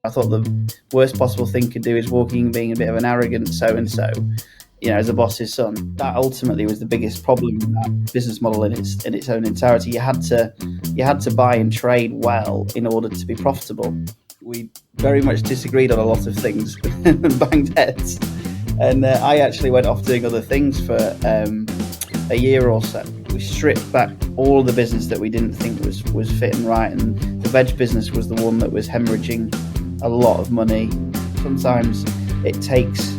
I thought the worst possible thing you could do is walking being a bit of an arrogant so-and-so, as a boss's son. That ultimately was the biggest problem with that business model in its own entirety. You had to buy and trade well in order to be profitable. We very much disagreed on a lot of things and banged heads. And I actually went off doing other things for a year or so. We stripped back all the business that we didn't think was fit and right, and the veg business was the one that was hemorrhaging a lot of money. Sometimes it takes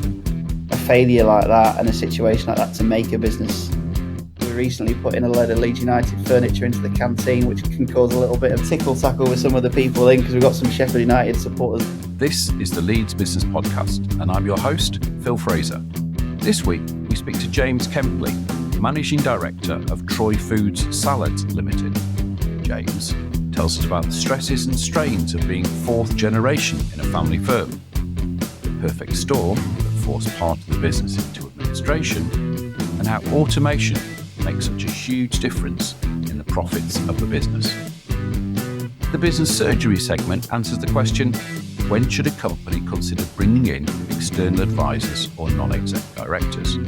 a failure like that and a situation like that to make a business. We recently put in a load of Leeds United furniture into the canteen, which can cause a little bit of tickle-tackle with some of the people in, because we've got some Sheffield United supporters. This is the Leeds Business Podcast, and I'm your host, Phil Fraser. This week, we speak to James Kempley, Managing Director of Troy Foods Salads Limited. James tells us about the stresses and strains of being fourth generation in a family firm, the perfect storm that forced part of the business into administration, and how automation makes such a huge difference in the profits of the business. The business surgery segment answers the question, when should a company consider bringing in external advisors or non-exec directors?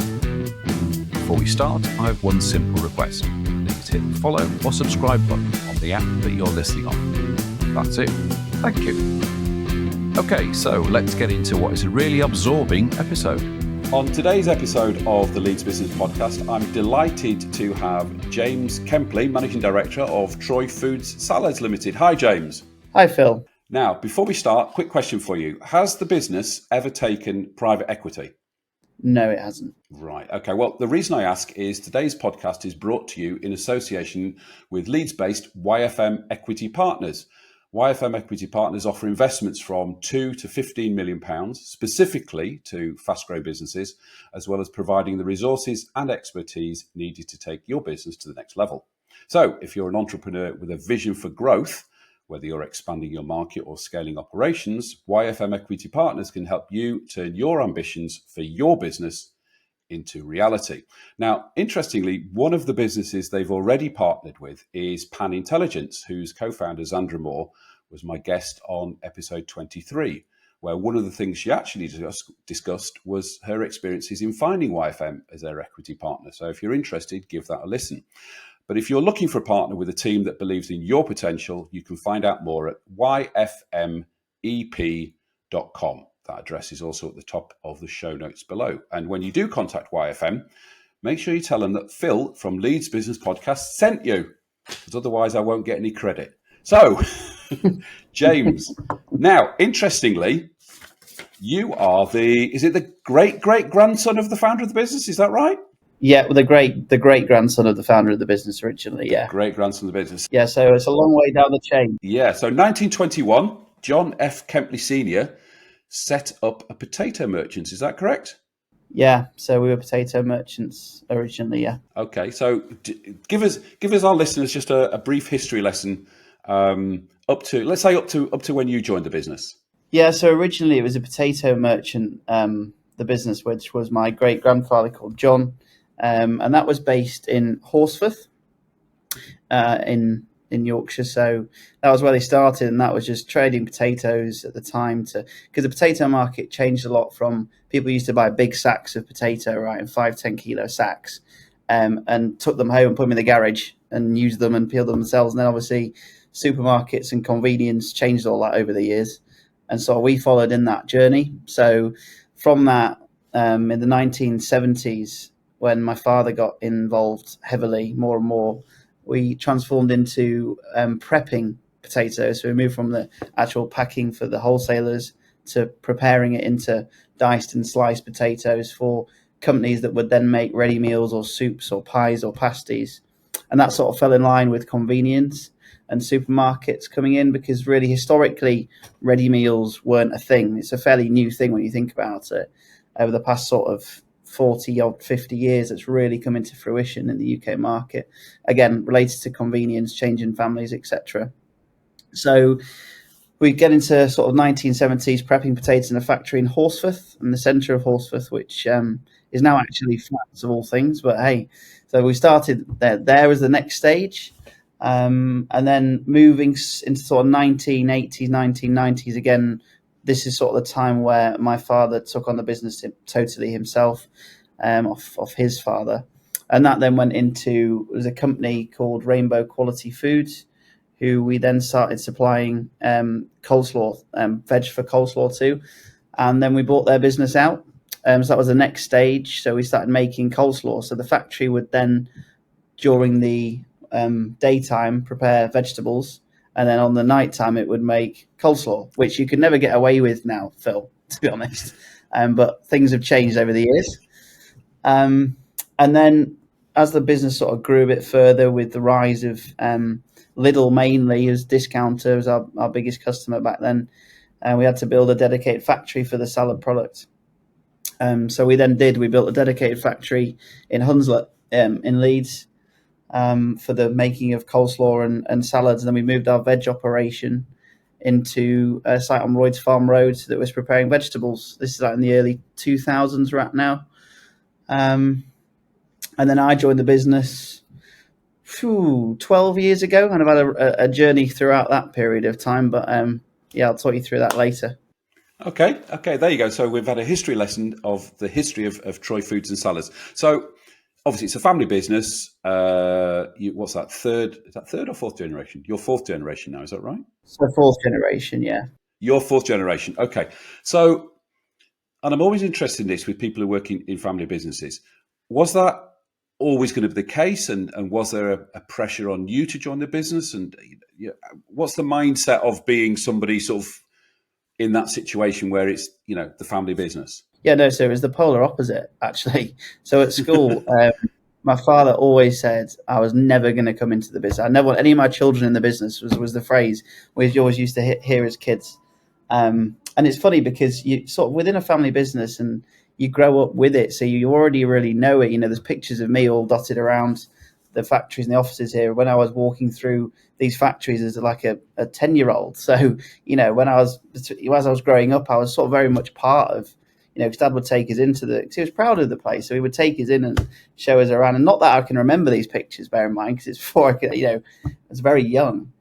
Before we start, I have one simple request. Please hit the follow or subscribe button on the app that you're listening on. That's it. Thank you. Okay, so let's get into what is a really absorbing episode. On today's episode of the Leeds Business Podcast, I'm delighted to have James Kempley, Managing Director of Troy Foods Salads Limited. Hi, James. Hi, Phil. Now, before we start, quick question for you. Has the business ever taken private equity? No, it hasn't. Right. Okay. Well, the reason I ask is today's podcast is brought to you in association with Leeds-based YFM Equity Partners. YFM Equity Partners offer investments from £2 to £15 million, specifically to fast-growing businesses, as well as providing the resources and expertise needed to take your business to the next level. So if you're an entrepreneur with a vision for growth, whether you're expanding your market or scaling operations, YFM Equity Partners can help you turn your ambitions for your business into reality. Now, interestingly, one of the businesses they've already partnered with is Pan Intelligence, whose co-founder, Zandra Moore, was my guest on episode 23, where one of the things she actually discussed was her experiences in finding YFM as their equity partner. So if you're interested, give that a listen. But if you're looking for a partner with a team that believes in your potential, you can find out more at yfmep.com. That address is also at the top of the show notes below. And when you do contact YFM, make sure you tell them that Phil from Leeds Business Podcast sent you, because otherwise I won't get any credit. So, James, now, interestingly, you are the great-great-grandson of the founder of the business, is that right? Yeah, well, the great-grandson of the founder of the business originally, yeah. Great-grandson of the business. Yeah, so it's a long way down the chain. Yeah, so 1921, John F. Kempley Sr. set up a potato merchant, is that correct? Yeah, so we were potato merchants originally, yeah. Okay, so give us our listeners just a brief history lesson up to when you joined the business. Yeah, so originally it was a potato merchant, the business, which was my great-grandfather called John. And that was based in Horsforth, in Yorkshire. So that was where they started, and that was just trading potatoes at the time, because the potato market changed a lot. From people used to buy big sacks of potato, right, in 5-10 kilo sacks, and took them home and put them in the garage and used them and peeled them themselves. And then obviously supermarkets and convenience changed all that over the years, and so we followed in that journey. So from that, in the 1970s, when my father got involved heavily, more and more, we transformed into prepping potatoes. So we moved from the actual packing for the wholesalers to preparing it into diced and sliced potatoes for companies that would then make ready meals or soups or pies or pasties. And that sort of fell in line with convenience and supermarkets coming in, because really historically ready meals weren't a thing. It's a fairly new thing when you think about it. Over the past sort of 40 or 50 years, it's really come into fruition in the UK market, again related to convenience, changing families, etc. So we get into sort of 1970s prepping potatoes in a factory in Horsforth, in the centre of Horsforth, which is now actually flats of all things, but hey, so we started there was the next stage, and then moving into sort of 1980s 1990s, again this is sort of the time where my father took on the business totally himself, off his father. And that then went into, it was a company called Rainbow Quality Foods, who we then started supplying coleslaw, veg for coleslaw too. And then we bought their business out. So that was the next stage. So we started making coleslaw. So the factory would then, during the daytime, prepare vegetables. And then on the nighttime, it would make coleslaw, which you could never get away with now, Phil, to be honest. But things have changed over the years. And then as the business sort of grew a bit further with the rise of Lidl mainly as discounter, was our biggest customer back then, and we had to build a dedicated factory for the salad product. So we built a dedicated factory in Hunslet in Leeds for the making of coleslaw and salads. And then we moved our veg operation into a site on Royds Farm Road that was preparing vegetables. This is like in the early 2000s we're at now. And then I joined the business 12 years ago, and I've had a journey throughout that period of time. But I'll talk you through that later. Okay, there you go. So we've had a history lesson of the history of Troy Foods and Salads. So obviously it's a family business. What's that, third or fourth generation? You're fourth generation now, is that right? So fourth generation, yeah. You're fourth generation. Okay. So, and I'm always interested in this with people who work in family businesses. Was that always going to be the case? And was there a pressure on you to join the business? And what's the mindset of being somebody sort of in that situation where it's, the family business? Yeah, no, so it was the polar opposite, actually. So at school, my father always said I was never going to come into the business. I never want any of my children in the business, was the phrase we always used to hear as kids. And it's funny because you sort of within a family business and you grow up with it. So you already really know it. There's pictures of me all dotted around the factories and the offices here when I was walking through these factories as like a 10-year-old. So, when as I was growing up, I was sort of very much part of, because Dad would take us because he was proud of the place. So he would take us in and show us around. And not that I can remember these pictures, bear in mind, because it's before I could, I was very young.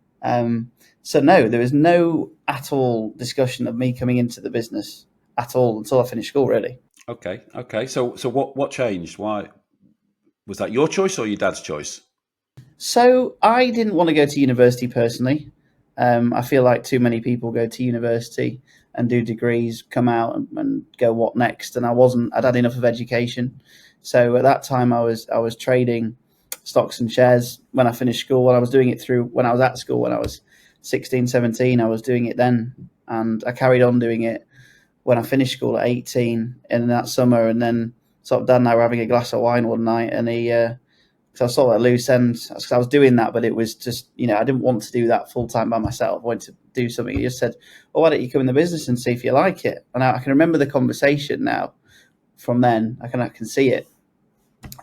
So no, there was no at all discussion of me coming into the business at all until I finished school, really. Okay. So what changed? Why? Was that your choice or your dad's choice? So I didn't want to go to university personally. I feel like too many people go to university and do degrees, come out and go what next? And I'd had enough of education. So at that time I was trading stocks and shares when I finished school, and I was doing it when I was at school when I was 16, 17. I was doing it then, and I carried on doing it when I finished school at 18 in that summer. And then sort of Dad and I were having a glass of wine one night, and so I was sort of at loose ends. I was doing that, but it was just, I didn't want to do that full time by myself. I wanted to do something. He just said, well, why don't you come in the business and see if you like it? And I can remember the conversation now from then. I can see it.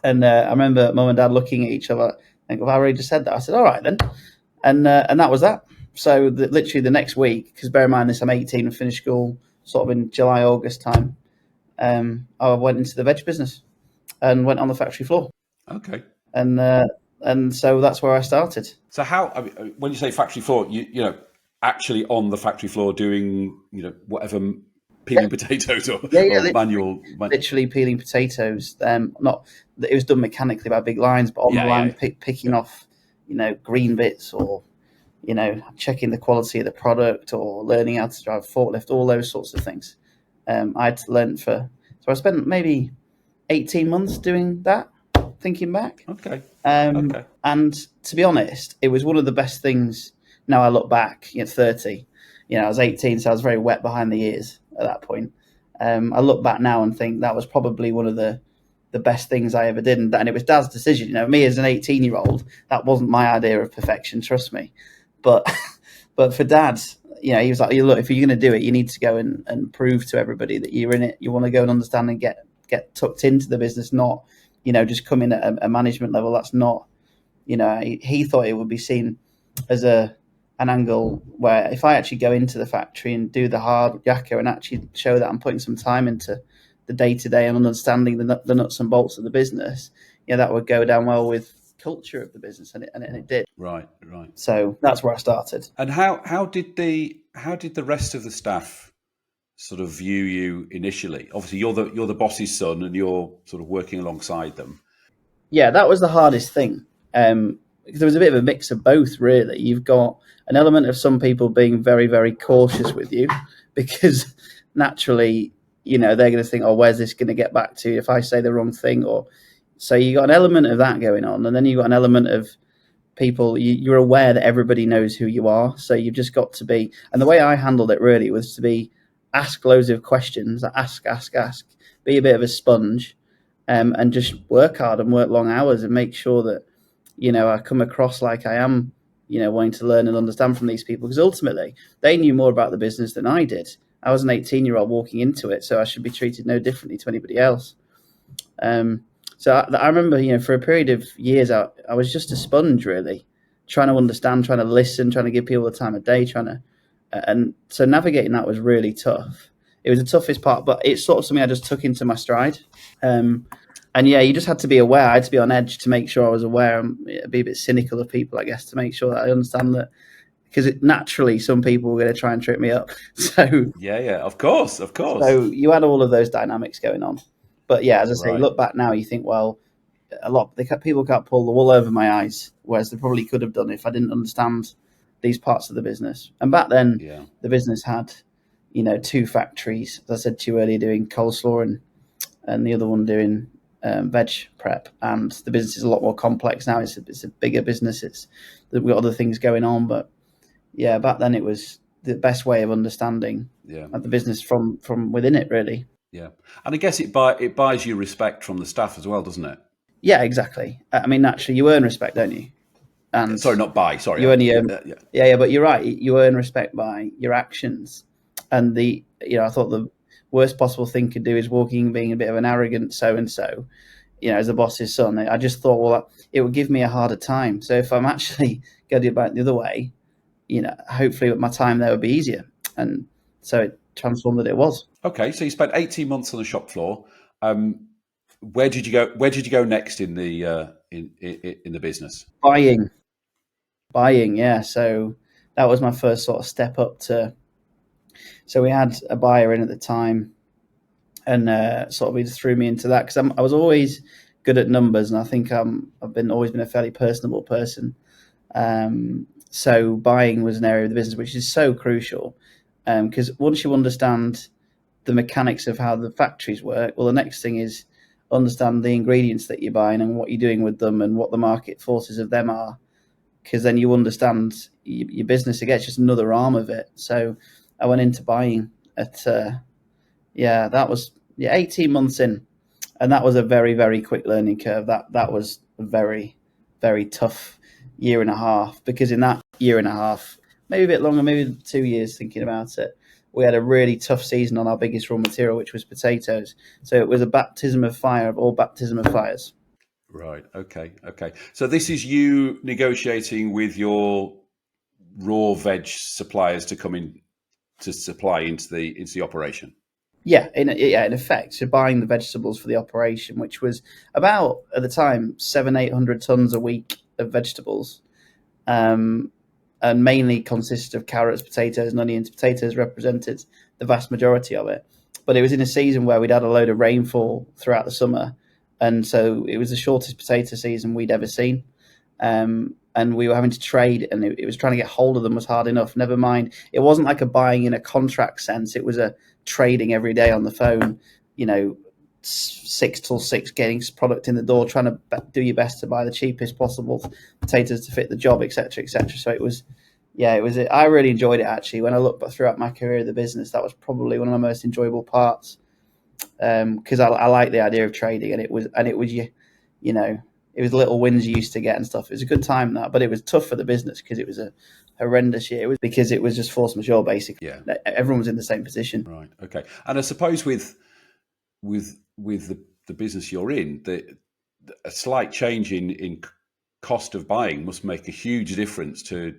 And I remember Mum and Dad looking at each other and I've already just said that. I said, all right then. And that was that. So literally the next week, because bear in mind this, I'm 18 and finished school sort of in July, August time. I went into the veg business and went on the factory floor. Okay. And so that's where I started. So when you say factory floor, you actually on the factory floor doing whatever, peeling potatoes or manual. Literally peeling potatoes. Not it was done mechanically by big lines, but on the line picking off green bits or checking the quality of the product or learning how to drive a forklift, all those sorts of things. I had to learn so I spent maybe 18 months doing that. Thinking back. Okay. And to be honest, it was one of the best things. Now I look back, 30, I was 18, so I was very wet behind the ears at that point. I look back now and think that was probably one of the best things I ever did. And it was Dad's decision. Me as an 18-year-old, that wasn't my idea of perfection, trust me. But for Dad, he was like, look, if you're going to do it, you need to go and prove to everybody that you're in it. You want to go and understand and get tucked into the business, not just come in at a management level. That's not, he thought it would be seen as an angle where if I actually go into the factory and do the hard yakka and actually show that I'm putting some time into the day-to-day and understanding the nuts and bolts of the business, that would go down well with culture of the business, and it did. Right. So that's where I started. And how did the rest of the staff sort of view you initially? Obviously, you're the boss's son, and you're sort of working alongside them. Yeah, that was the hardest thing. Because there was a bit of a mix of both, really. You've got an element of some people being very, very cautious with you because naturally, they're going to think, oh, where's this going to get back to if I say the wrong thing? Or so you got an element of that going on. And then you got an element of people, you're aware that everybody knows who you are. So you've just got to be, and the way I handled it really was to be, ask loads of questions, ask, be a bit of a sponge, and just work hard and work long hours and make sure that, I come across like I am, wanting to learn and understand from these people, because ultimately they knew more about the business than I did. I was an 18-year-old walking into it, so I should be treated no differently to anybody else. So I remember, for a period of years, I was just a sponge, really, trying to understand, trying to listen, trying to give people the time of day, and so navigating that was really tough. It was the toughest part, but it's sort of something I just took into my stride. And yeah, you just had to be aware. I had to be on edge to make sure I was aware and be a bit cynical of people, I guess, to make sure that I understand that, because naturally some people were going to try and trip me up. So yeah, of course. So you had all of those dynamics going on. But yeah, as I say, look back now, you think, well, people can't pull the wool over my eyes, whereas they probably could have done if I didn't understand these parts of the business. And back then, the business had, 2 factories, as I said to you earlier, doing coleslaw and the other one doing veg prep. And the business is a lot more complex now. It's a bigger business. We've got other things going on. But yeah, back then it was the best way of understanding the business from within it, really. Yeah, and I guess it buys you respect from the staff as well, doesn't it? Yeah, exactly. I mean, naturally, you earn respect, don't you? And sorry, not buy. Sorry, you only earn. Yeah, but you're right. You earn respect by your actions. And I thought the worst possible thing could do is walking, being a bit of an arrogant so and so, as the boss's son. I just thought, well, it would give me a harder time. So if I'm actually going to do it the other way, hopefully my time there would be easier. And so it transformed that it was. Okay, so you spent 18 months on the shop floor. Where did you go? Where did you go next in the in the business? Buying, yeah. So that was my first sort of step up to. So we had a buyer in at the time, and sort of he just threw me into that because I was always good at numbers, and I think I've always been a fairly personable person. So buying was an area of the business which is so crucial, because once you understand the mechanics of how the factories work, well, the next thing is understand the ingredients that you're buying and what you're doing with them and what the market forces of them are, because then you understand your business again. It's just another arm of it. So I went into buying at that was 18 months in, and that was a very, very quick learning curve. That was a very, very tough year and a half, because in that year and a half, maybe a bit longer, maybe 2 years thinking about it, we had a really tough season on our biggest raw material, which was potatoes. So it was a baptism of fire of all baptism of fires. Right. Okay. So this is you negotiating with your raw veg suppliers to come in to supply into the operation. Yeah, in effect, so buying the vegetables for the operation, which was about at the time 700-800 tons a week of vegetables, and mainly consisted of carrots, potatoes, and onions. Potatoes represented the vast majority of it, but it was in a season where we'd had a load of rainfall throughout the summer, and so it was the shortest potato season we'd ever seen. And we were having to trade, and it was trying to get hold of them was hard enough. Never mind, it wasn't like a buying in a contract sense. It was a trading every day on the phone, 6 till 6, getting product in the door, trying to do your best to buy the cheapest possible potatoes to fit the job, etc., etc. So it was. I really enjoyed it, actually. When I look back throughout my career of the business, that was probably one of my most enjoyable parts, because I like the idea of trading, and it was it was little wins you used to get and stuff. It was a good time, that, but it was tough for the business because it was a horrendous year. It was because it was just force majeure, basically. Yeah, everyone was in the same position. Right. Okay. And I suppose with the business you're in, a slight change in cost of buying must make a huge difference to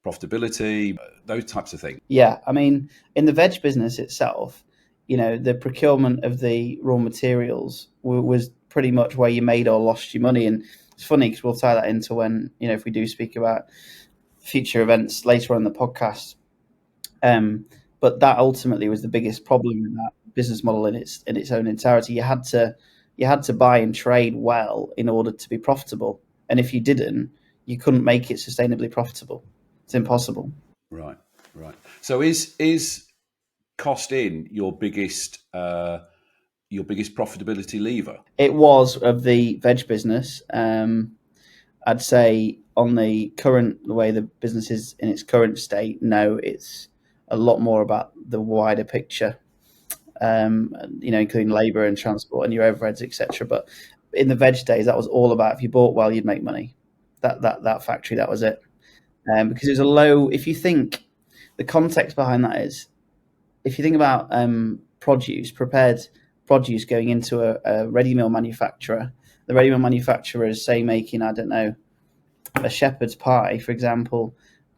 profitability, those types of things. Yeah, I mean, in the veg business itself, the procurement of the raw materials was pretty much where you made or lost your money. And it's funny because we'll tie that into when, if we do speak about future events later on in the podcast. But But that ultimately was the biggest problem in that business model in its own entirety. You had to buy and trade well in order to be profitable, and if you didn't, you couldn't make it sustainably profitable. It's impossible. Right. So is cost in your biggest profitability lever? It was of the veg business. I'd say on the way the business is in its current state, no, it's a lot more about the wider picture, including labour and transport and your overheads, etc. But in the veg days, that was all about if you bought well, you'd make money. That factory, that was it. Because it was a low. If you think the context behind that is, if you think about prepared produce going into a ready meal manufacturer, the ready meal manufacturer is, say, making, I don't know, a shepherd's pie, for example.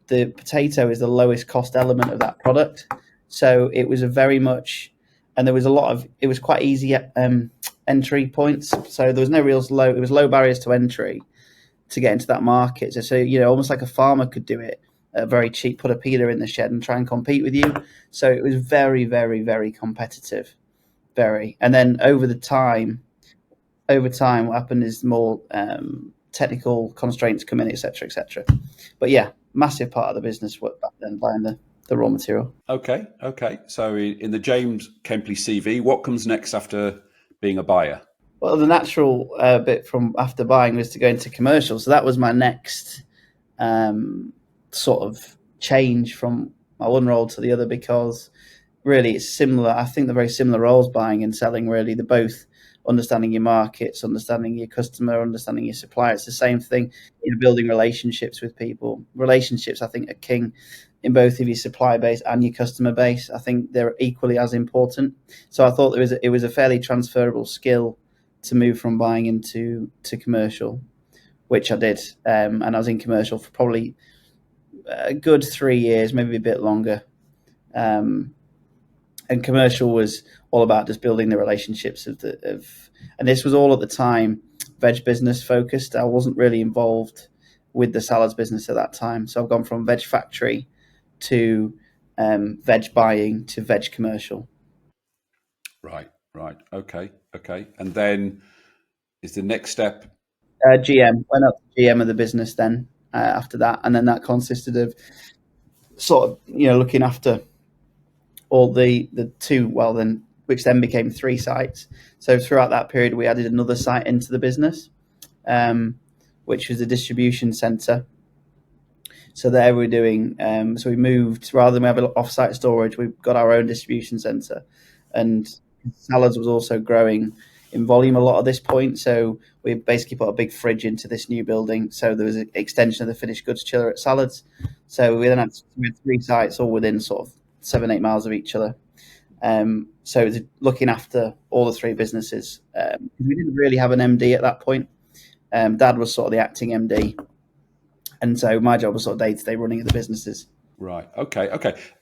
The potato is the lowest cost element of that product. So it was a very much, and there was a lot of, it was quite easy entry points. So there was no real it was low barriers to entry to get into that market. So almost like a farmer could do it very cheap, put a peeler in the shed and try and compete with you. So it was very, very, very competitive. Very. And then over time, what happened is more technical constraints come in, etc., etc. But yeah, massive part of the business work back then, buying the raw material. Okay. So in the James Kempley CV, what comes next after being a buyer? Well, the natural bit from after buying was to go into commercial. So that was my next sort of change from my one role to the other, because really it's similar. I think they're very similar roles, buying and selling, really. They're both understanding your markets, understanding your customer, understanding your supplier. It's the same thing in building relationships with people. Relationships, I think, are king in both of your supply base and your customer base. I think they're equally as important. So I thought it was a fairly transferable skill to move from buying into commercial, which I did. And I was in commercial for probably a good 3 years, maybe a bit longer. And commercial was all about just building the relationships and this was all at the time veg business focused. I wasn't really involved with the salads business at that time. So I've gone from veg factory to veg buying to veg commercial. Right. Okay. And then is the next step? GM, went up to GM of the business then after that. And then that consisted of sort of, looking after all the two, which then became 3 sites. So throughout that period, we added another site into the business, which was a distribution centre. So there we're doing, so we moved, rather than we have an off-site storage, we've got our own distribution centre. And salads was also growing in volume a lot at this point. So we basically put a big fridge into this new building. So there was an extension of the finished goods chiller at salads. So we then had 3 sites all within sort of 7-8 miles of each other. So it was looking after all the 3 businesses. We didn't really have an MD at that point. Dad was sort of the acting MD. And so my job was sort of day-to-day running of the businesses. Right. Okay.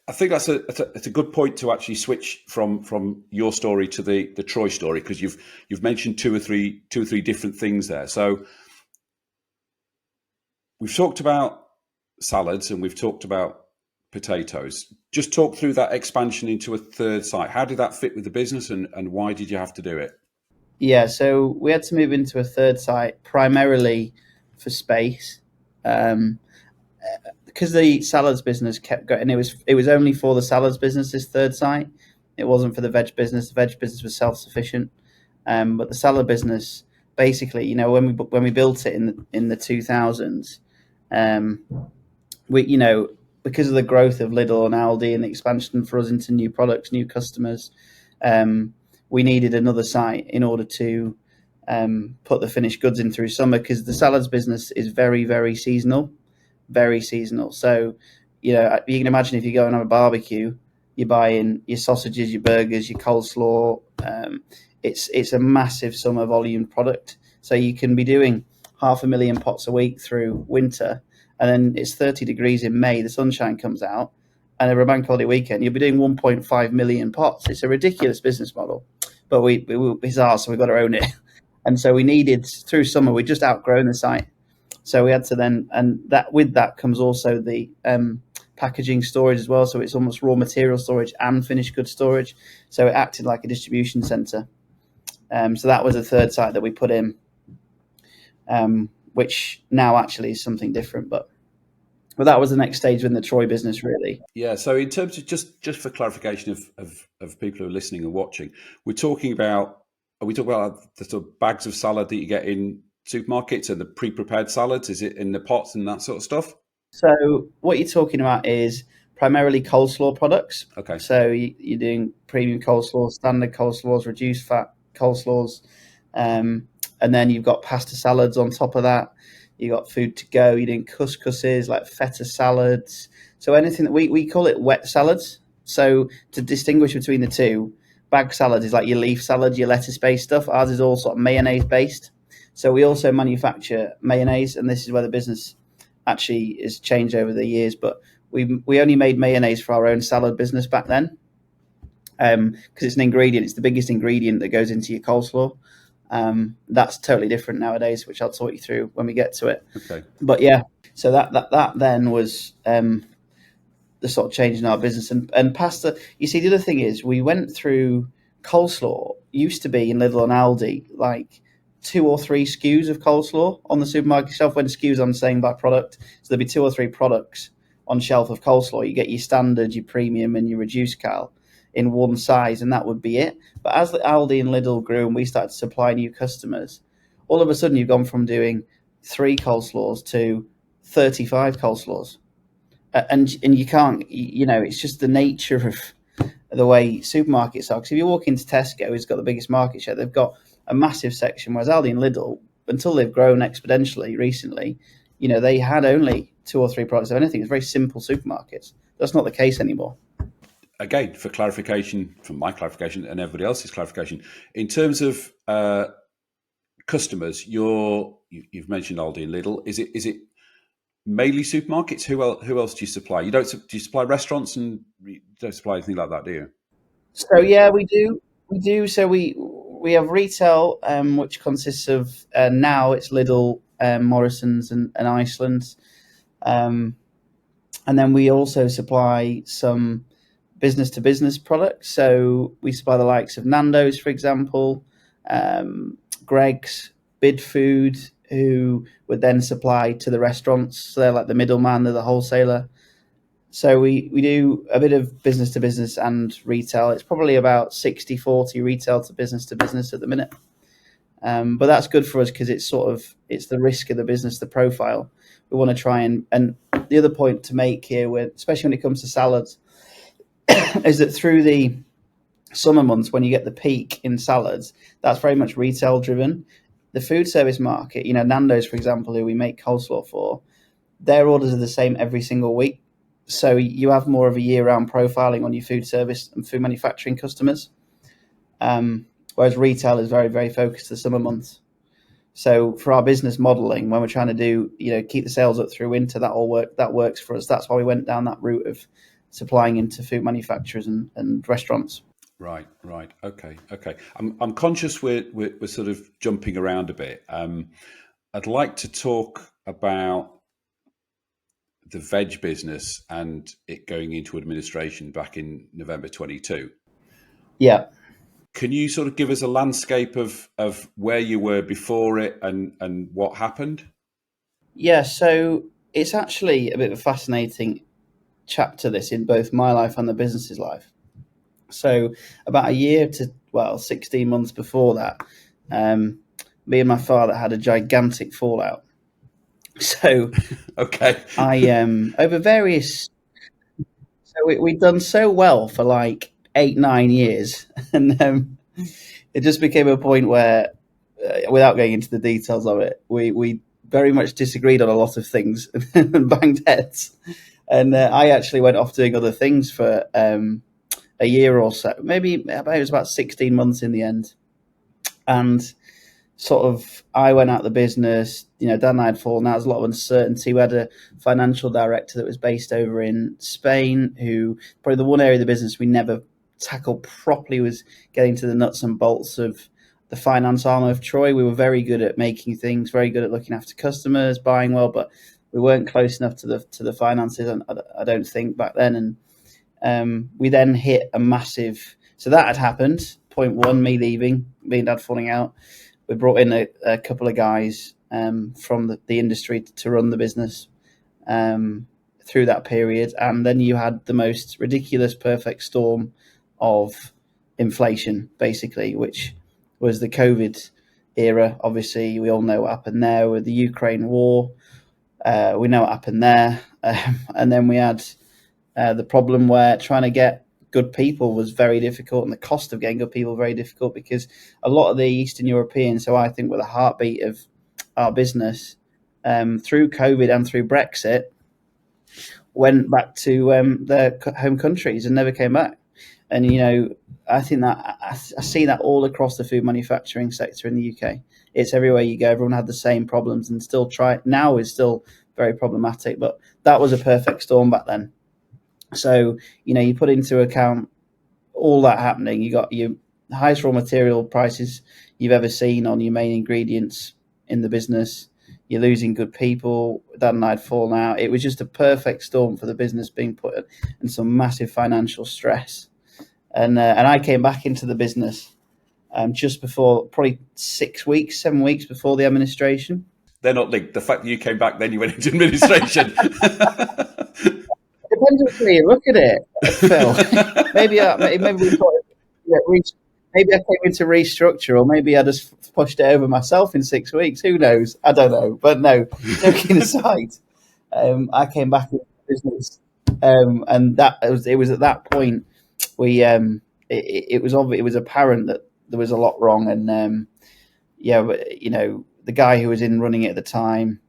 I think that's a good point to actually switch from your story to the Troy story, because you've mentioned two or three different things there. So we've talked about salads and we've talked about potatoes. Just talk through that expansion into a 3rd site. How did that fit with the business, and why did you have to do it? Yeah, so we had to move into a 3rd site primarily for space. Because the salads business kept going, it was only for the salads business, this 3rd site. It wasn't for the veg business. The veg business was self-sufficient, but the salad business, basically, when we built it in the 2000s, because of the growth of Lidl and Aldi and the expansion for us into new products, new customers, we needed another site in order to put the finished goods in through summer, because the salads business is very, very seasonal. Very seasonal. So, you can imagine if you go and have a barbecue, you're buying your sausages, your burgers, your coleslaw. It's a massive summer volume product. So you can be doing 500,000 pots a week through winter, and then it's 30 degrees in May, the sunshine comes out, and over a bank holiday weekend, you'll be doing 1.5 million pots. It's a ridiculous business model, but it's ours, so we've got to own it. And so we needed, through summer, we just outgrown the site. So we had to then, and that with that comes also the packaging storage as well. So it's almost raw material storage and finished goods storage. So it acted like a distribution centre. So that was a third site that we put in, which now actually is something different. But that was the next stage in the Troy business, really. Yeah. So in terms of just for clarification of people who are listening and watching, are we talking about the sort of bags of salad that you get in supermarkets and the pre-prepared salads? Is it in the pots and that sort of stuff? So what you're talking about is primarily coleslaw products. Okay. So you're doing premium coleslaws, standard coleslaws, reduced fat coleslaws, and then you've got pasta salads on top of that. You got food to go. You're doing couscouses, like feta salads. So anything that we call it wet salads. So to distinguish between the two, bag salad is like your leaf salad, your lettuce-based stuff. Ours is all sort of mayonnaise-based. So we also manufacture mayonnaise, and this is where the business actually has changed over the years. But we only made mayonnaise for our own salad business back then, because it's an ingredient. It's the biggest ingredient that goes into your coleslaw. That's totally different nowadays, which I'll talk you through when we get to it. Okay. But yeah, so that then was the sort of change in our business and pasta. You see, the other thing is we went through coleslaw. Used to be in Lidl and Aldi like 2 or 3 SKUs of coleslaw on the supermarket shelf. When SKUs, I'm saying by product, so there'd be 2 or 3 products on shelf of coleslaw. You get your standard, your premium, and your reduced cal in one size, and that would be it. But as the Aldi and Lidl grew and we started to supply new customers, all of a sudden you've gone from doing 3 coleslaws to 35 coleslaws. And you can't, it's just the nature of the way supermarkets are. Because if you walk into Tesco, who's got the biggest market share, they've got a massive section, whereas Aldi and Lidl, until they've grown exponentially recently, they had only 2 or 3 products of anything. It's very simple supermarkets. That's not the case anymore. Again, for clarification, from my clarification and everybody else's clarification, in terms of customers, you've mentioned Aldi and Lidl. Is it mainly supermarkets? Who else do you supply? Do you supply restaurants, and you don't supply anything like that, do you? So yeah, we do. So we have retail, which consists of now it's Lidl, Morrison's, and Iceland's, and then we also supply some business to business products. So we supply the likes of Nando's, for example, Greg's, Bid Food, who would then supply to the restaurants. So they're like the middleman, they're the wholesaler. So we do a bit of business to business and retail. It's probably about 60-40 retail to business at the minute. But that's good for us because it's the risk of the business, the profile. We want to try and the other point to make here, especially when it comes to salads, is that through the summer months when you get the peak in salads, that's very much retail driven. The food service market, Nando's, for example, who we make coleslaw for, their orders are the same every single week. So you have more of a year-round profiling on your food service and food manufacturing customers, whereas retail is very, very focused the summer months. So for our business modelling, when we're trying to do, keep the sales up through winter, that works for us. That's why we went down that route of supplying into food manufacturers and restaurants. Right. Okay. I'm conscious we're sort of jumping around a bit. I'd like to talk about the veg business and it going into administration back in November 22. Yeah. Can you sort of give us a landscape of where you were before it and what happened? Yeah, so it's actually a bit of a fascinating chapter, this, in both my life and the business's life. So about a year to 16 months before that, me and my father had a gigantic fallout. So okay, I over various. So we'd done so well for like 8-9 years, and it just became a point where, without going into the details of it, we very much disagreed on a lot of things and banged heads. And I actually went off doing other things for a year or so. Maybe it was about 16 months in the end. And sort of, I went out of the business. Dan and I had fallen out. There was a lot of uncertainty. We had a financial director that was based over in Spain, who probably the one area of the business we never tackled properly was getting to the nuts and bolts of the finance arm of Troy. We were very good at making things, very good at looking after customers, buying well, but we weren't close enough to the finances, and I don't think back then. And we then hit a massive. So that had happened. Point one, me leaving, me and Dad falling out. We brought in a couple of guys from the industry to run the business through that period, and then you had the most ridiculous perfect storm of inflation, basically, which was the COVID era. Obviously, we all know what happened there with the Ukraine war. We know what happened there, and then we had the problem where trying to get good people was very difficult, and the cost of getting good people very difficult, because a lot of the Eastern Europeans, who I think were the heartbeat of our business, through COVID and through Brexit, went back to their home countries and never came back. And, I think that I see that all across the food manufacturing sector in the UK. It's everywhere you go. Everyone had the same problems, and still now is still very problematic. But that was a perfect storm back then. So, you put into account all that happening. You got your highest raw material prices you've ever seen on your main ingredients in the business. You're losing good people. Dad and I had fallen out. It was just a perfect storm for the business being put in some massive financial stress. And I came back into the business just before, probably 7 weeks before the administration. They're not linked. The fact that you came back, then you went into administration. Depends which way you look at it, Phil. maybe I came into restructure, or maybe I just pushed it over myself in 6 weeks. Who knows? I don't know. But no, joking aside, I came back into business, and it was at that point it was apparent that there was a lot wrong, and the guy who was running it at the time,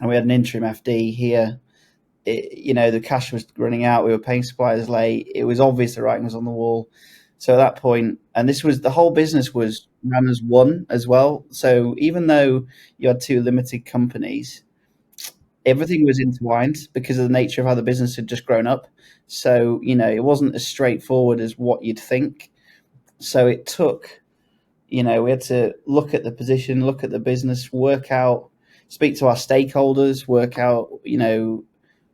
and we had an interim FD here. The cash was running out. We were paying suppliers late. It was obvious the writing was on the wall. So at that point, and the whole business was ran as one as well. So even though you had two limited companies, everything was intertwined because of the nature of how the business had just grown up. So, it wasn't as straightforward as what you'd think. So it took, we had to look at the position, look at the business, speak to our stakeholders, work out,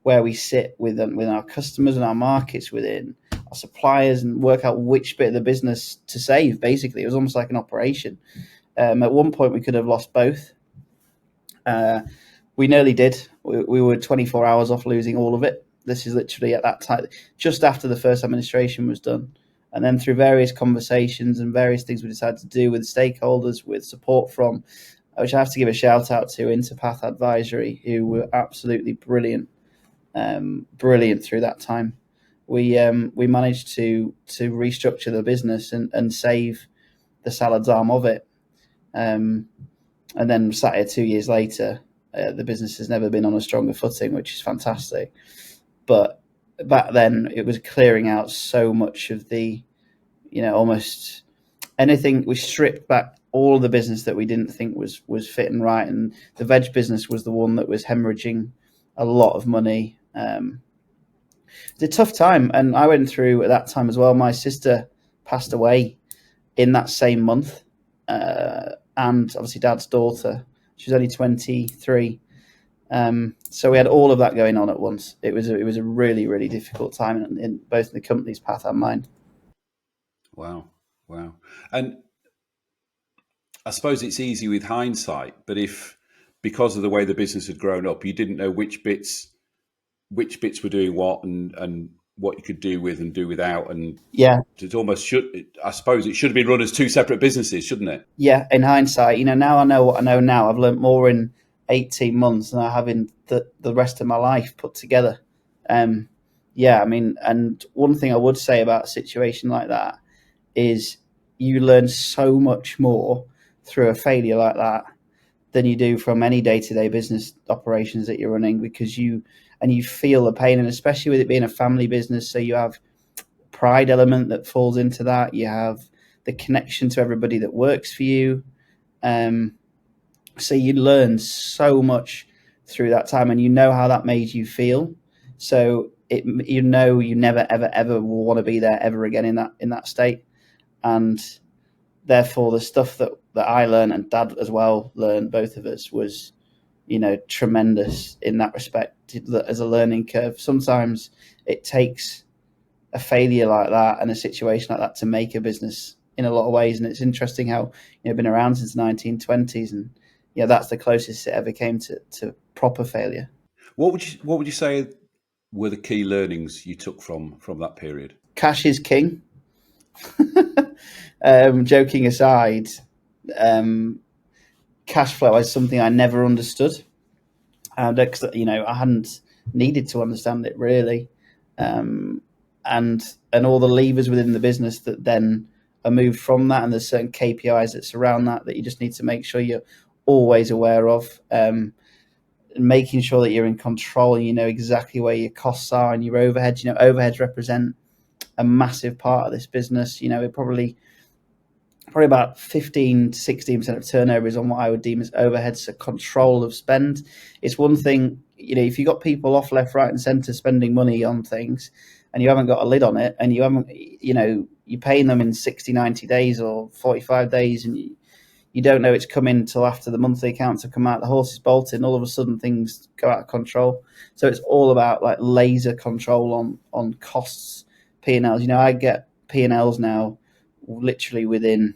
where we sit with our customers and our markets within our suppliers, and work out which bit of the business to save. Basically, it was almost like an operation. At one point, we could have lost both. We nearly did. We were 24 hours off losing all of it. This is literally at that time, just after the first administration was done. And then through various conversations and various things we decided to do with stakeholders, with support from, which I have to give a shout out to, Interpath Advisory, who were absolutely brilliant through that time. We managed to restructure the business and save the salads arm of it. And then sat here 2 years later, the business has never been on a stronger footing, which is fantastic. But back then, it was clearing out so much of the, almost anything. We stripped back all of the business that we didn't think was fit and right, and the veg business was the one that was hemorrhaging a lot of money. It's a tough time, and I went through at that time as well. My sister passed away in that same month, and obviously Dad's daughter. She was only 23. So we had all of that going on at once. It was a really, really difficult time in both the company's path and mine. Wow. And I suppose it's easy with hindsight, but because of the way the business had grown up, you didn't know which bits were doing what and what you could do with and do without. And yeah, I suppose it should have been run as two separate businesses, shouldn't it? Yeah, in hindsight, now I know what I know now. I've learned more in 18 months than I have in the rest of my life put together. And one thing I would say about a situation like that is you learn so much more through a failure like that than you do from any day-to-day business operations that you're running, because you feel the pain, and especially with it being a family business, so you have pride element that falls into that. You have the connection to everybody that works for you. So you learn so much through that time, and how that made you feel. So you never, ever, ever will want to be there ever again in that state. And therefore the stuff that I learned, and Dad as well learned, both of us, was tremendous in that respect as a learning curve. Sometimes it takes a failure like that and a situation like that to make a business in a lot of ways. And it's interesting how, been around since the 1920s, and that's the closest it ever came to proper failure. What would you say were the key learnings you took from that period? Cash is king. Joking aside, cash flow is something I never understood. And I hadn't needed to understand it really. And all the levers within the business that then are moved from that, and there's certain KPIs that surround that you just need to make sure you're always aware of, making sure that you're in control and you know exactly where your costs are and your overheads. Overheads represent a massive part of this business. Probably about 15 to 16% of turnover is on what I would deem as overheads, so control of spend. It's one thing, if you've got people off left, right and centre spending money on things and you haven't got a lid on it, and you haven't, you're paying them in 60, 90 days or 45 days, and you don't know it's coming till after the monthly accounts have come out, the horse is bolted, and all of a sudden things go out of control. So it's all about like laser control on costs, P&Ls. I get P&Ls now literally within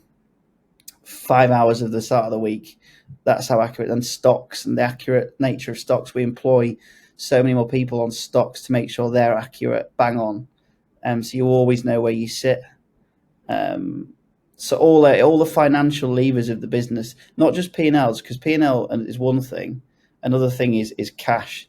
5 hours of the start of the week. That's how accurate. And stocks and the accurate nature of stocks, we employ so many more people on stocks to make sure they're accurate, bang on. So you always know where you sit. So all the financial levers of the business, not just P&Ls, because P&L is one thing. Another thing is cash.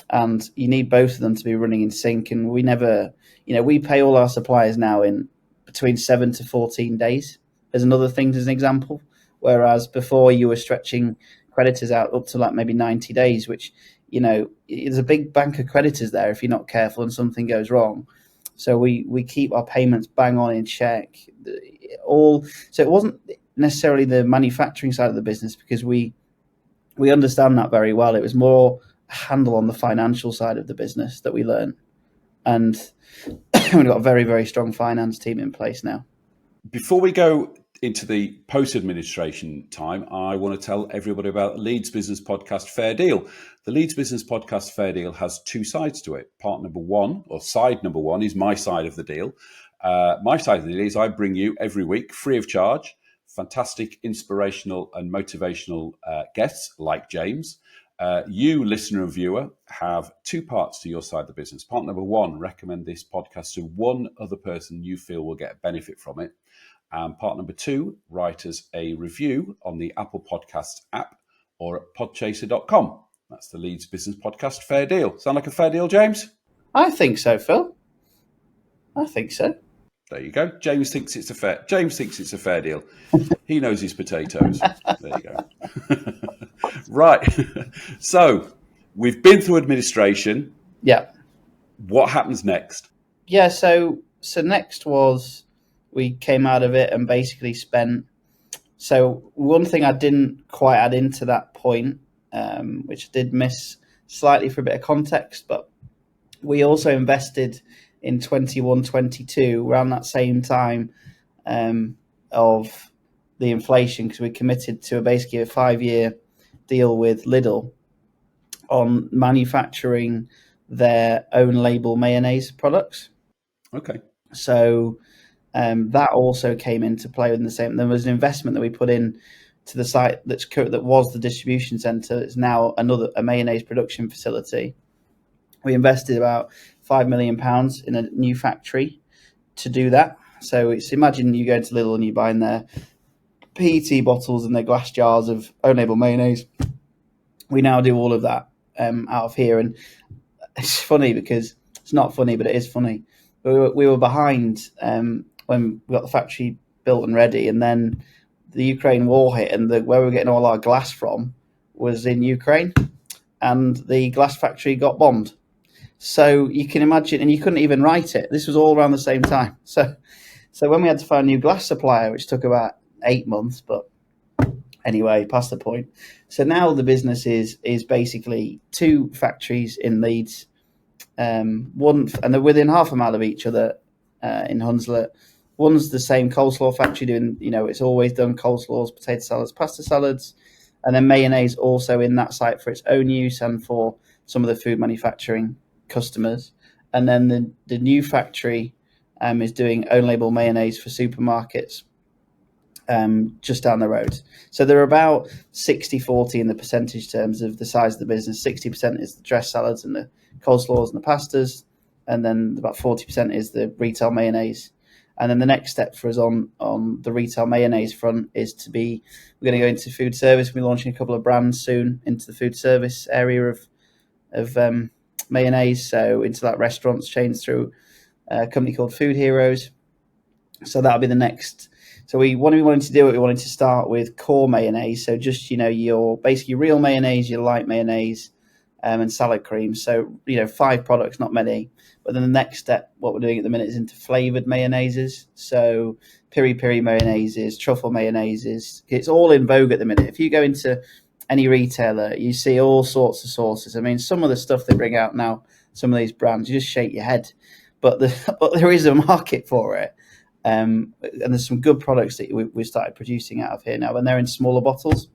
And you need both of them to be running in sync. And we never, we pay all our suppliers now in between 7 to 14 days. There's another thing as an example. Whereas before you were stretching creditors out up to like maybe 90 days, which, there's a big bank of creditors there if you're not careful and something goes wrong. So we keep our payments bang on in check. So it wasn't necessarily the manufacturing side of the business, because we understand that very well. It was more a handle on the financial side of the business that we learned. And we've got a very, very strong finance team in place now. Before we go into the post-administration time, I want to tell everybody about Leeds Business Podcast Fair Deal. The Leeds Business Podcast Fair Deal has two sides to it. Part number one, or side number one, is my side of the deal. My side of the deal is I bring you every week, free of charge, fantastic, inspirational and motivational guests like James. You, listener and viewer, have two parts to your side of the business. Part number one, recommend this podcast to one other person you feel will get benefit from it. And part number two, write us a review on the Apple Podcast app or at podchaser.com. That's the Leeds Business Podcast Fair Deal. Sound like a fair deal, James? I think so, Phil. I think so. There you go. James thinks it's a fair deal. He knows his potatoes. There you go. Right. So we've been through administration. Yeah. What happens next? Yeah. So next was we came out of it and basically spent. So one thing I didn't quite add into that point, which I did miss slightly for a bit of context, but we also invested in 21-22 around that same time of the inflation, because we committed to basically a 5-year deal with Lidl on manufacturing their own label mayonnaise products. Okay. So that also came into play in the same. There was an investment that we put in to the site that was the distribution centre. It's now a mayonnaise production facility. We invested about £5 million in a new factory to do that. So imagine you go to Lidl and you're buying their PET bottles and their glass jars of own label mayonnaise. We now do all of that out of here. And it's funny because it's not funny, but it is funny. We were behind when we got the factory built and ready, and then the Ukraine war hit, and where we were getting all our glass from was in Ukraine, and the glass factory got bombed. So you can imagine, and you couldn't even write it. This was all around the same time. So when we had to find a new glass supplier, which took about 8 months, but anyway, past the point. So now the business is basically two factories in Leeds, one, and they're within half a mile of each other in Hunslet. One's the same coleslaw factory doing, it's always done coleslaws, potato salads, pasta salads. and then mayonnaise also in that site for its own use and for some of the food manufacturing customers. And then the new factory is doing own label mayonnaise for supermarkets just down the road. So they're about 60-40 in the percentage terms of the size of the business. 60% is the dressed salads and the coleslaws and the pastas, and then about 40% is the retail mayonnaise. And then the next step for us on the retail mayonnaise front is we're going to go into food service. We're launching a couple of brands soon into the food service area of mayonnaise, so into that restaurants chains through a company called Food Heroes. So that'll be the next. So we wanted to start with core mayonnaise. So just, your basically real mayonnaise, your light mayonnaise, and salad cream. So, 5 products, not many. But then the next step, what we're doing at the minute, is into flavored mayonnaises. So piri-piri mayonnaises, truffle mayonnaises. It's all in vogue at the minute. If you go into any retailer, you see all sorts of sauces. I mean, some of the stuff they bring out now, some of these brands, you just shake your head. But there is a market for it. And there's some good products that we've started producing out of here now, and they're in smaller bottles.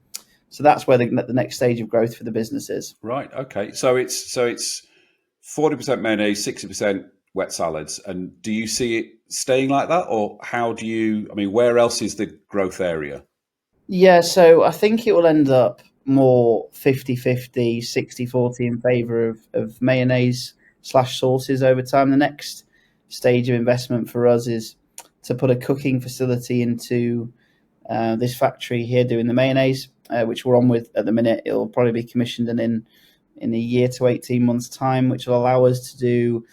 So that's where the next stage of growth for the business is. Right. Okay. So it's 40% mayonnaise, 60% wet salads. And do you see it staying like that, or where else is the growth area? Yeah. So I think it will end up more 50-50, 60-40 in favor of mayonnaise / sauces over time. The next stage of investment for us is to put a cooking facility into this factory here doing the mayonnaise, which we're on with at the minute. It'll probably be commissioned in a year to 18 months' time, which will allow us to do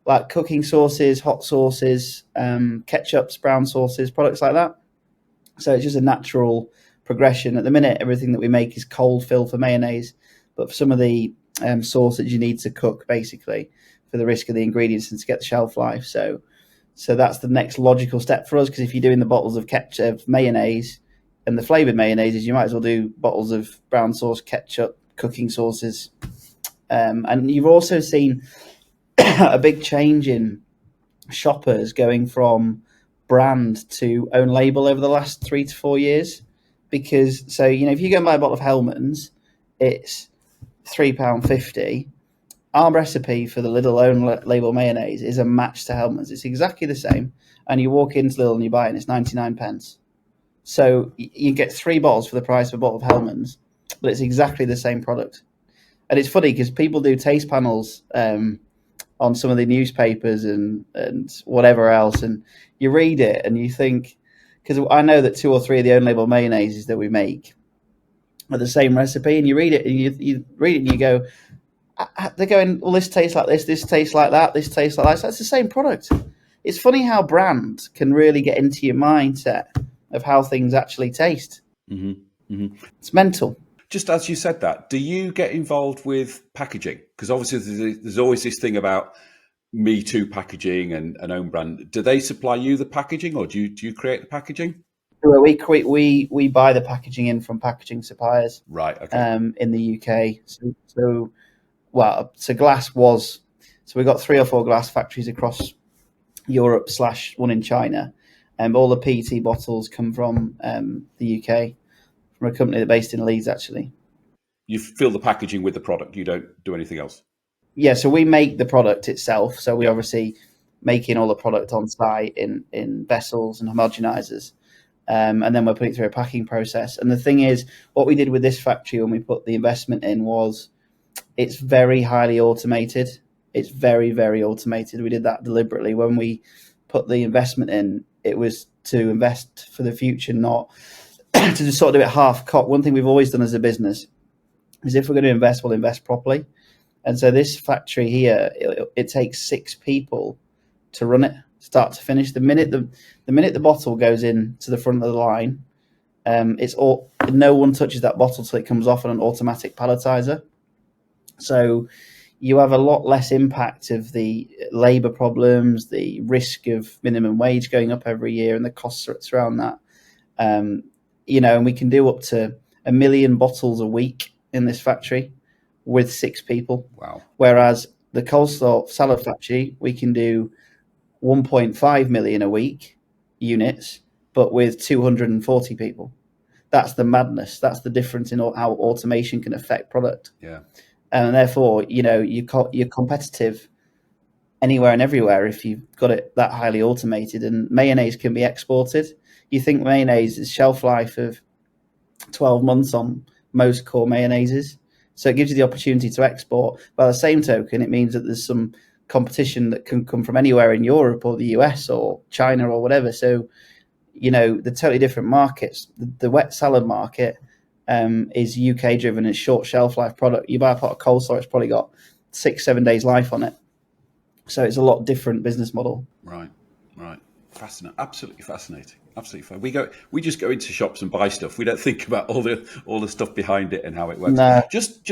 like cooking sauces, hot sauces, ketchups, brown sauces, products like that. So it's just a natural progression. At the minute, everything that we make is cold fill for mayonnaise, but for some of the sauces you need to cook basically for the risk of the ingredients and to get the shelf life. So that's the next logical step for us, because if you're doing the bottles of ketchup, mayonnaise, and the flavoured mayonnaises, you might as well do bottles of brown sauce, ketchup, cooking sauces. And you've also seen a big change in shoppers going from brand to own label over the last 3 to 4 years. Because, if you go and buy a bottle of Hellmann's, it's £3.50. Our recipe for the Lidl own label mayonnaise is a match to Hellmann's. It's exactly the same. And you walk into Lidl and you buy it and it's 99 pence. So you get 3 bottles for the price of a bottle of Hellmann's, but it's exactly the same product. And it's funny because people do taste panels on some of the newspapers and whatever else. And you read it and you think, because I know that 2 or 3 of the own label mayonnaises that we make are the same recipe, and you read it and you read it and you go, they're going, well, this tastes like this tastes like that, this tastes like that. So that's the same product. It's funny how brand can really get into your mindset of how things actually taste. Mm-hmm. Mm-hmm. It's mental. Just as you said that, do you get involved with packaging? Because obviously there's always this thing about Me Too packaging and own brand. Do they supply you the packaging, or do you create the packaging? We buy the packaging in from packaging suppliers. Right. Okay. In the UK. So glass was. So we've got 3 or 4 glass factories across Europe / one in China, and all the PET bottles come from the UK, from a company that's based in Leeds, actually. You fill the packaging with the product. You don't do anything else. Yeah, so we make the product itself. So we obviously making all the product on site in vessels and homogenizers, and then we're putting it through a packing process. And the thing is, what we did with this factory when we put the investment in was, it's very highly automated. It's very, very automated. We did that deliberately. When we put the investment in, it was to invest for the future, not to just sort of do it half-cocked. One thing we've always done as a business is if we're going to invest, we'll invest properly. And so this factory here, it takes 6 people to run it, start to finish. The minute the bottle goes in to the front of the line, no one touches that bottle till it comes off on an automatic palletizer. So you have a lot less impact of the labour problems, the risk of minimum wage going up every year, and the costs around that. And we can do up to 1 million bottles a week in this factory with 6 people. Wow. Whereas the coleslaw salad factory, we can do 1.5 million a week units, but with 240 people. that's the madness. That's the difference in how automation can affect product. Yeah. And therefore, you're competitive anywhere and everywhere if you've got it that highly automated. And mayonnaise can be exported. You think mayonnaise is shelf life of 12 months on most core mayonnaises. So it gives you the opportunity to export. By the same token, it means that there's some competition that can come from anywhere in Europe or the US or China or whatever. So, they're totally different markets. The wet salad market is UK driven. It's short shelf life product. You buy a pot of coleslaw, it's probably got 6-7 days life on it. So it's a lot different business model. Right. Fascinating. Absolutely fascinating. Absolutely fun. We just go into shops and buy stuff. We don't think about all the stuff behind it and how it works. No. Just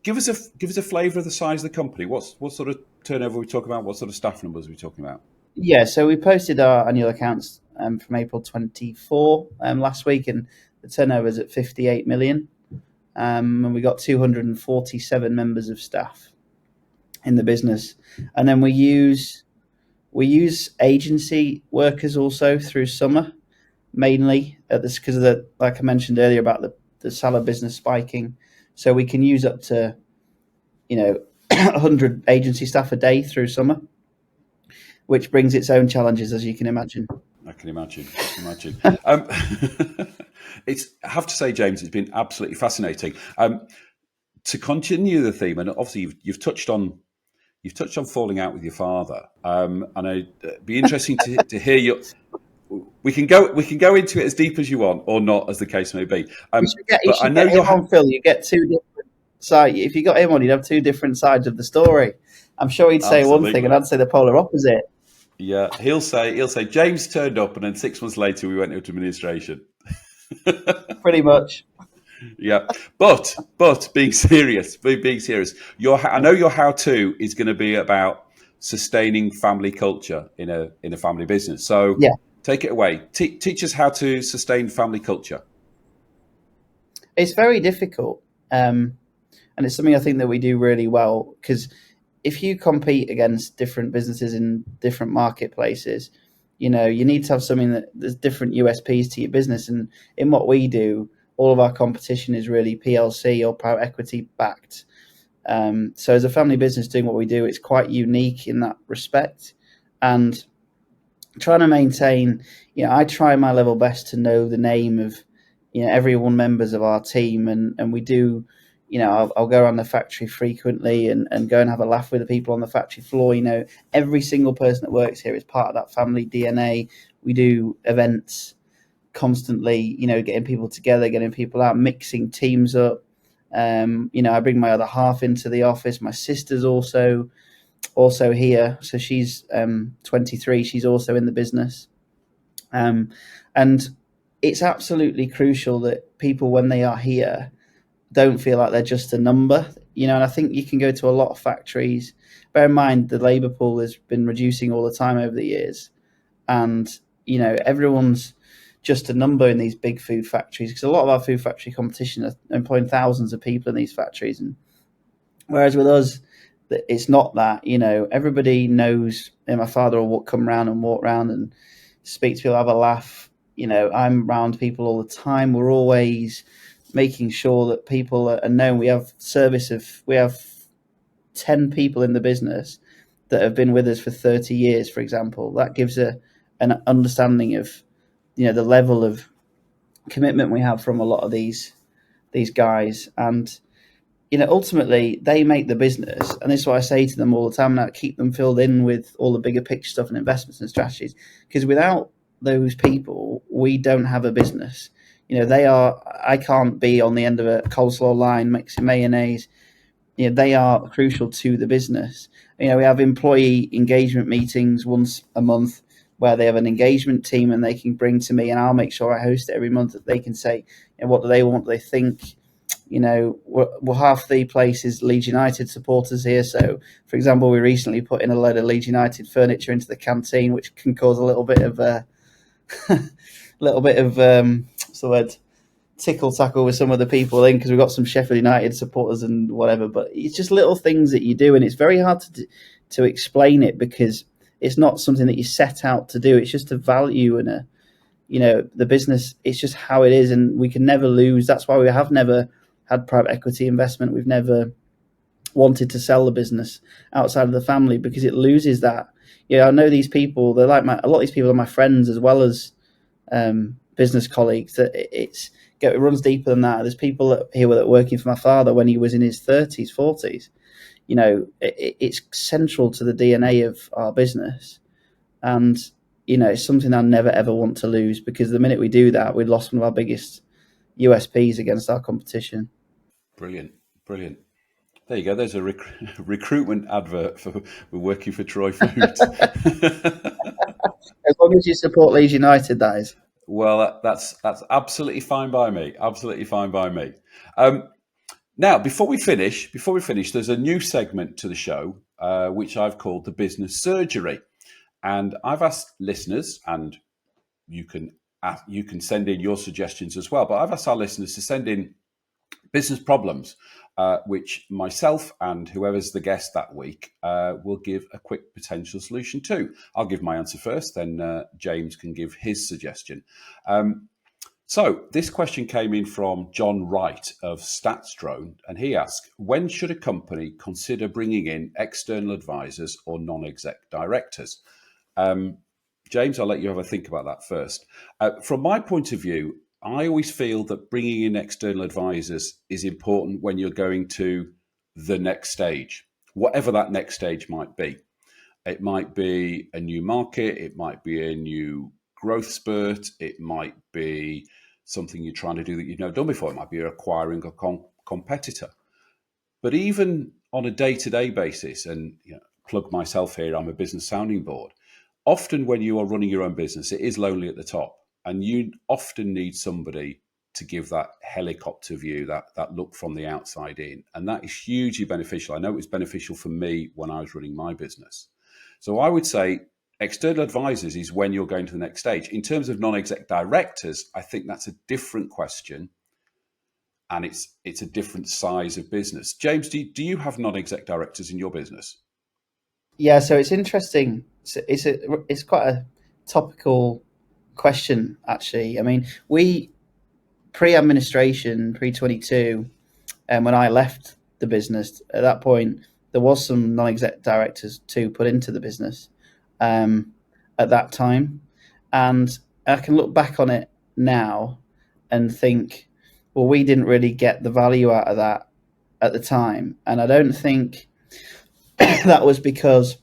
give us a flavour of the size of the company. What sort of turnover are we talking about? What sort of staff numbers are we talking about? Yeah, so we posted our annual accounts from April 24 last week, and the turnover is at 58 million. And we got 247 members of staff in the business. And then we use agency workers also through summer, mainly at this because of like I mentioned earlier about the salad business spiking. So we can use up to 100 agency staff a day through summer, which brings its own challenges, as you can imagine. I can imagine. I have to say, James, it's been absolutely fascinating. To continue the theme, and obviously you've touched on falling out with your father, and it'd be interesting to hear your. We can go into it as deep as you want, or not, as the case may be. I know you're on, Phil. You get two different sides. If you got him on, you'd have two different sides of the story. I'm sure he'd say one thing, and I'd say the polar opposite. Yeah, he'll say James turned up, and then 6 months later we went into administration. Pretty much. Yeah, but being serious, I know your how-to is going to be about sustaining family culture in a family business. So yeah. Take it away. Teach us how to sustain family culture. It's very difficult, and it's something I think that we do really well, because if you compete against different businesses in different marketplaces, you need to have something that there's different USPs to your business. And in what we do, all of our competition is really PLC or private equity backed. So as a family business doing what we do, it's quite unique in that respect. And trying to maintain, I try my level best to know the name of, every one members of our team. And we do, I'll go around the factory frequently and go and have a laugh with the people on the factory floor. Every single person that works here is part of that family DNA. We do events constantly, getting people together, getting people out, mixing teams up. I bring my other half into the office. My sister's also here. So she's 23. She's also in the business. And it's absolutely crucial that people, when they are here, don't feel like they're just a number, and I think you can go to a lot of factories. Bear in mind, the labour pool has been reducing all the time over the years. And, everyone's just a number in these big food factories, because a lot of our food factory competition are employing thousands of people in these factories. And whereas with us, it's not that, everybody knows. My father will come around and walk around and speak to people, have a laugh. I'm around people all the time. We're always making sure that people are known. We have 10 people in the business that have been with us for 30 years, for example. That gives an understanding of, the level of commitment we have from a lot of these guys. And, ultimately they make the business. And this is what I say to them all the time now: keep them filled in with all the bigger picture stuff and investments and strategies. Because without those people, we don't have a business. I can't be on the end of a coleslaw line mixing mayonnaise. They are crucial to the business. We have employee engagement meetings once a month where they have an engagement team and they can bring to me, and I'll make sure I host it every month, that they can say, what do they want? What do they think? We're half the place is Leeds United supporters here. So, for example, we recently put in a load of Leeds United furniture into the canteen, which can cause a little bit of what's the word? Tickle tackle with some of the people in, because we've got some Sheffield United supporters and whatever. But it's just little things that you do, and it's very hard to explain it, because it's not something that you set out to do. It's just a value and the business, it's just how it is, and we can never lose. That's why we have never had private equity investment. We've never wanted to sell the business outside of the family, because it loses that. I know these people, they're like a lot of these people are my friends as well as business colleagues. That it runs deeper than that. There's people here that are working for my father when he was in his 30s, 40s. It's central to the DNA of our business. And, it's something I never, ever want to lose, because the minute we do that, we lost one of our biggest USPs against our competition. Brilliant. There you go. There's a recruitment advert for we're working for Troy Foods. As long as you support Leeds United, that is. Well, that's absolutely fine by me. Absolutely fine by me. Now, before we finish, there's a new segment to the show, which I've called the Business Surgery, and I've asked listeners, and you can send in your suggestions as well. But I've asked our listeners to send in business problems, which myself and whoever's the guest that week will give a quick potential solution to. I'll give my answer first, then James can give his suggestion. So this question came in from John Wright of StatsDrone, and he asked, when should a company consider bringing in external advisors or non-exec directors? James, I'll let you have a think about that first. From my point of view, I always feel that bringing in external advisors is important when you're going to the next stage, whatever that next stage might be. It might be a new market, it might be a new growth spurt, it might be something you're trying to do that you've never done before, it might be acquiring a competitor. But even on a day-to-day basis, and plug myself here, I'm a business sounding board, often when you are running your own business, it is lonely at the top. And you often need somebody to give that helicopter view, that look from the outside in. And that is hugely beneficial. I know it was beneficial for me when I was running my business. So I would say external advisors is when you're going to the next stage. In terms of non-exec directors, I think that's a different question. And it's a different size of business. James, do you have non-exec directors in your business? Yeah, so it's interesting. It's quite a topical question, actually. I mean, we pre-administration, pre-22, and when I left the business, at that point, there was some non-exec directors to put into the business at that time. And I can look back on it now and think, well, we didn't really get the value out of that at the time. And I don't think that was because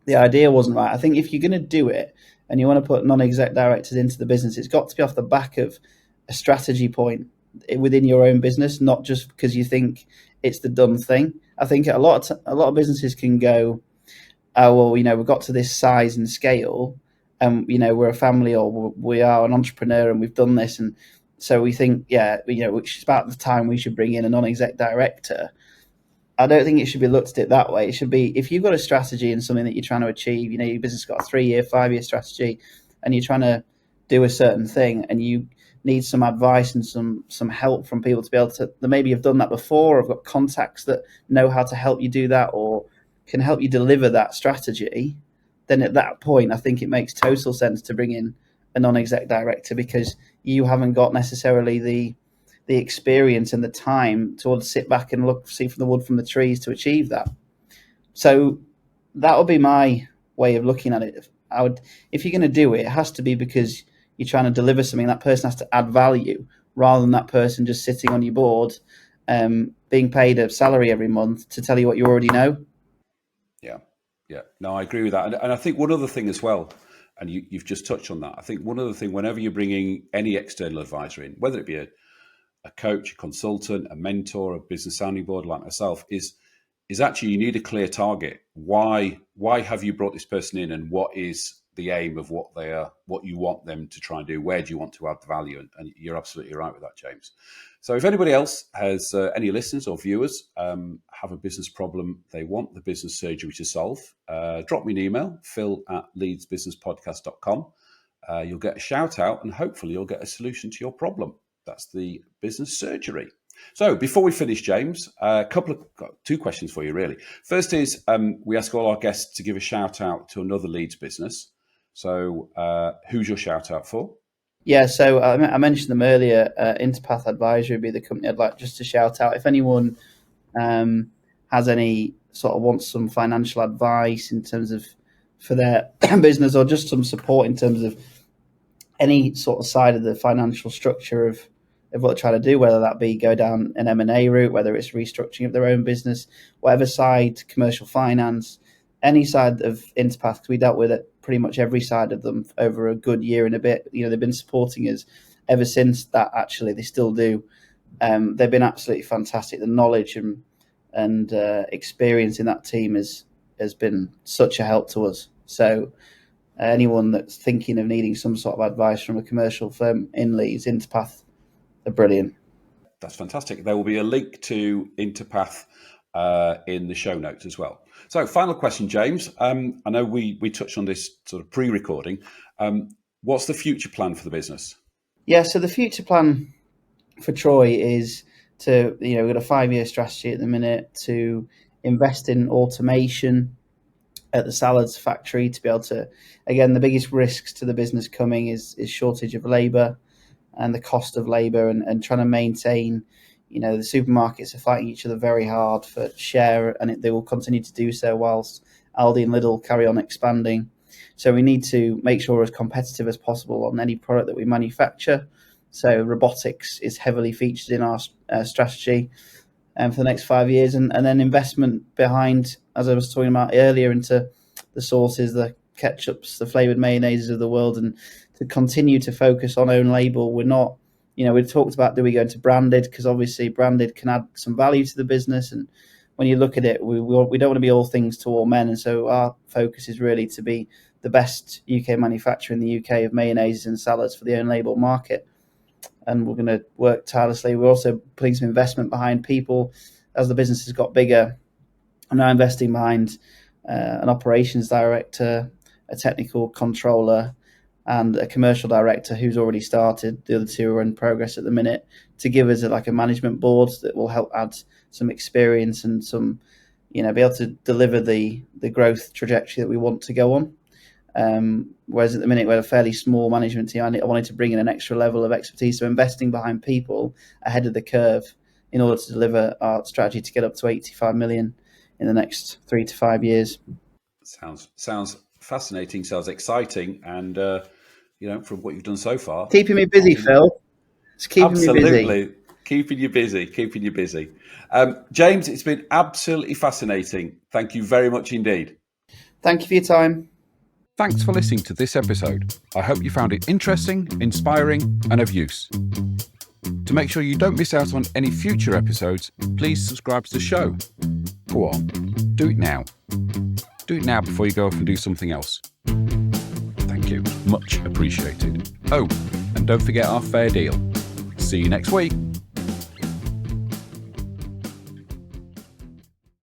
the idea wasn't right. I think if you're going to do it and you want to put non-exec directors into the business, it's got to be off the back of a strategy point within your own business, not just because you think it's the done thing. I think a lot of businesses can go, oh, well, we've got to this size and scale, and we're a family, or we are an entrepreneur, and we've done this, and so we think, which is about the time we should bring in a non-exec director. I don't think it should be looked at it that way. It should be, if you've got a strategy and something that you're trying to achieve, your business has got a 3-year, 5-year strategy, and you're trying to do a certain thing, and you need some advice and some help from people to be able to, that maybe you've done that before, or have got contacts that know how to help you do that, or can help you deliver that strategy, then at that point, I think it makes total sense to bring in a non-exec director, because you haven't got necessarily the experience and the time to sit back and see from the wood from the trees to achieve that. So that would be my way of looking at it. If you're going to do it, it has to be because you're trying to deliver something. That person has to add value, rather than that person just sitting on your board, being paid a salary every month to tell you what you already know. Yeah. No, I agree with that. And I think one other thing as well, and you've just touched on that, I think one other thing, whenever you're bringing any external advisor in, whether it be a coach, a consultant, a mentor, a business sounding board like myself, is actually you need a clear target. Why have you brought this person in, and what is the aim of what they are, what you want them to try and do? Where do you want to add the value? And you're absolutely right with that, James. So if anybody else has any listeners or viewers have a business problem they want the business surgery to solve, drop me an email, phil@leedsbusinesspodcast.com. You'll get a shout out, and hopefully you'll get a solution to your problem. That's the business surgery. So before we finish, James, two questions for you, really. First is, we ask all our guests to give a shout out to another Leeds business. So who's your shout out for? Yeah, so I mentioned them earlier. Interpath Advisory would be the company I'd like just to shout out. If anyone has any wants some financial advice in terms of for their business, or just some support in terms of any sort of side of the financial structure of what they're trying to do, whether that be go down an M&A route, whether it's restructuring of their own business, whatever side, commercial finance, any side of Interpath, because we dealt with it pretty much every side of them over a good year and a bit. They've been supporting us ever since that. Actually, they still do. They've been absolutely fantastic. The knowledge and experience in that team has been such a help to us. So anyone that's thinking of needing some sort of advice from a commercial firm in Leeds, Interpath are brilliant. That's fantastic. There will be a link to Interpath in the show notes as well. So, final question, James. I know we touched on this sort of pre-recording. What's the future plan for the business? Yeah, so the future plan for Troy is to, we've got a 5-year strategy at the minute to invest in automation at the salads factory to be able to, again, the biggest risks to the business coming is shortage of labour and the cost of labour and trying to maintain, the supermarkets are fighting each other very hard for share, and they will continue to do so whilst Aldi and Lidl carry on expanding. So we need to make sure we're as competitive as possible on any product that we manufacture. So robotics is heavily featured in our strategy for the next 5 years, and then investment behind, as I was talking about earlier, into the sauces, the ketchups, the flavoured mayonnaises of the world, and to continue to focus on own label. We're not, we've talked about, do we go into branded? Because obviously branded can add some value to the business, and when you look at it, we don't want to be all things to all men, and so our focus is really to be the best UK manufacturer in the UK of mayonnaises and salads for the own label market. And we're going to work tirelessly. We're also putting some investment behind people as the business has got bigger. I'm now investing behind an operations director, a technical controller, and a commercial director who's already started. The other two are in progress at the minute, to give us a management board that will help add some experience and some, be able to deliver the growth trajectory that we want to go on. Whereas at the minute we're a fairly small management team, I wanted to bring in an extra level of expertise. So investing behind people ahead of the curve in order to deliver our strategy to get up to 85 million in the next 3 to 5 years. Sounds fascinating, sounds exciting, and from what you've done so far, keeping me busy, Phil. It's keeping me busy. Absolutely, keeping you busy. James, it's been absolutely fascinating. Thank you very much indeed. Thank you for your time. Thanks for listening to this episode. I hope you found it interesting, inspiring, and of use. To make sure you don't miss out on any future episodes, please subscribe to the show. Go on, do it now. Do it now before you go off and do something else. Thank you. Much appreciated. Oh, and don't forget our fair deal. See you next week.